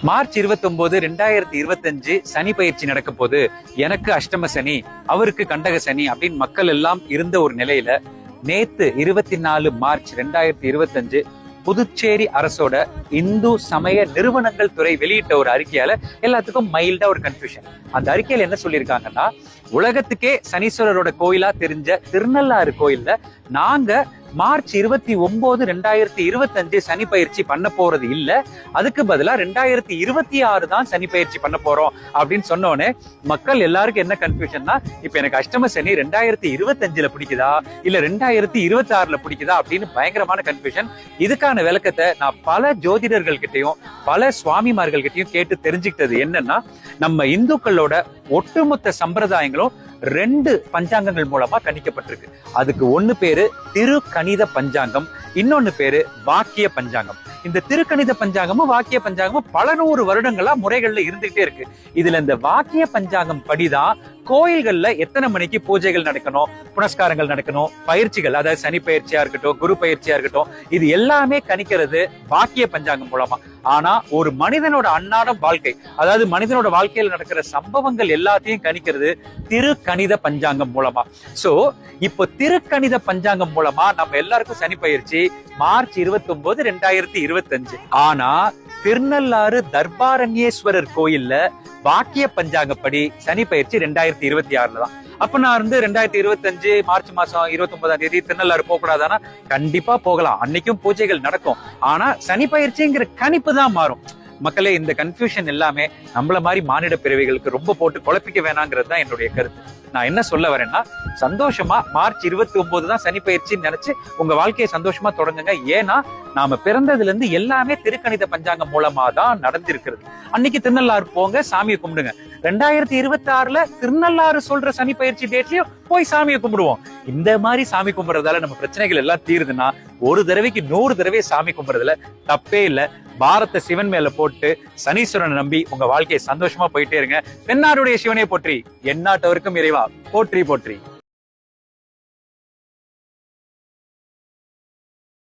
March 29, 2025 சனி பயிற்சி நடக்க போது எனக்கு அஷ்டம சனி, அவருக்கு கண்டக சனி அப்படின்னு மக்கள் எல்லாம் இருந்த ஒரு நிலையில நேத்து 24 மார்ச் 2025 புதுச்சேரி அரசோட இந்து சமய நிறுவனங்கள் துறை வெளியிட்ட ஒரு அறிக்கையால எல்லாத்துக்கும் மைல்டா ஒரு கன்ஃபியூஷன். அந்த அறிக்கையில என்ன சொல்லியிருக்காங்கன்னா, உலகத்துக்கே சனீஸ்வரரோட கோயிலா தெரிஞ்ச திருநள்ளாறு கோயில்ல நாங்க மார்ச் 29, 2025 சனி பயிற்சி பண்ண போறது இல்ல, அதுக்கு பதிலா 2026 தான் சனி பயிற்சி பண்ண போறோம் அப்படின்னு சொன்னோன்னே மக்கள் எல்லாருக்கும் என்ன கன்ஃபியூஷன்னா, இப்ப எனக்கு அஷ்டம சனி 2025ல பிடிக்குதா இல்ல 2026ல பிடிக்குதா அப்படின்னு பயங்கரமான கன்ஃபியூஷன். இதுக்கான விளக்கத்தை நான் பல ஜோதிடர்கள் கிட்டையும் பல சுவாமிமார்கள் கிட்டையும் கேட்டு தெரிஞ்சுக்கிட்டது என்னன்னா, நம்ம இந்துக்களோட ஒட்டுமொத்த சம்பிரதாயங்களும் 2 பஞ்சாங்கங்கள் மூலமா கணிக்கப்பட்டிருக்கு. அதுக்கு ஒண்ணு பேரு திருக்கணித பஞ்சாங்கம், இன்னொன்னு பேரு வாக்கிய பஞ்சாங்கம். இந்த திருக்கணித பஞ்சாங்கமும் வாக்கிய பஞ்சாங்கமும் பல 100 வருடங்களா முறைகள்ல இருந்துகிட்டே இருக்கு. இதுல இந்த வாக்கிய பஞ்சாங்கம் படிதான் கோயில்கள்ல எத்தனை மணிக்கு பூஜைகள் நடக்கணும், புனஸ்காரங்கள் நடக்கணும், பயிற்சிகள், அதாவது சனி பயிற்சியா இருக்கட்டும், குரு பயிற்சியா இருக்கட்டும், இது எல்லாமே கணிக்கிறது வாக்கிய பஞ்சாங்கம் மூலமா. ஆனா ஒரு மனிதனோட அன்றாடம் வாழ்க்கை, அதாவது மனிதனோட வாழ்க்கையில் நடக்கிற சம்பவங்கள் எல்லாத்தையும் கணிக்கிறது திருக்கணித பஞ்சாங்கம் மூலமா. சோ இப்போ திருக்கணித பஞ்சாங்கம் மூலமா நம்ம எல்லாருக்கும் சனி பயிற்சி மார்ச் 29, 2025. ஆனா திருநள்ளாறு தர்பாரண்யேஸ்வரர் கோயில்ல வாக்கிய பஞ்சாங்கப்படி சனி பயிற்சி 2026 தான். அப்ப நான் 2025 மார்ச் மாசம் 29ஆம் தேதி திருநள்ளாறு போக கூடாதானா? கண்டிப்பா போகலாம், அன்னைக்கும் பூஜைகள் நடக்கும். ஆனா சனி பயிற்சிங்கிற கணிப்பு தான் மாறும். மக்களே, இந்த கன்ஃபியூஷன் எல்லாமே நம்மள மாதிரி மானிட பிறவிகளுக்கு ரொம்ப போட்டு குழப்பிக்க வேணாங்கிறது தான் என்னுடைய கருத்து. நான் என்ன சொல்ல வரேன்னா, சந்தோஷமா மார்ச் 29 தான் சனி பயிற்சின்னு நினைச்சு உங்க வாழ்க்கையை சந்தோஷமா தொடங்குங்க. ஏன்னா நாம பிறந்ததுல இருந்து எல்லாமே திருக்கணித பஞ்சாங்கம் மூலமா தான் நடந்திருக்கிறது. அன்னைக்கு திருநள்ளாறு போங்க, சாமியை கும்பிடுங்க. 2026ல திருநள்ளாறு சொல்ற சனி பயிற்சி டேட்லயும் போய் சாமியை கும்பிடுவோம். இந்த மாதிரி சாமி கும்பிடுறதால நம்ம பிரச்சனைகள் எல்லாம் தீருதுன்னா, ஒரு தடவைக்கு 100 தடவை சாமி கும்பிடுறதுல தப்பே இல்ல. பாரத்தை சிவன் மேல போட்டு சனீஸ்வரனை நம்பி உங்க வாழ்க்கையை சந்தோஷமா போயிட்டே இருங்க. தென்னாடுடைய சிவனை போற்றி, எந்நாட்டவருக்கும் இறைவா போற்றி போற்றி.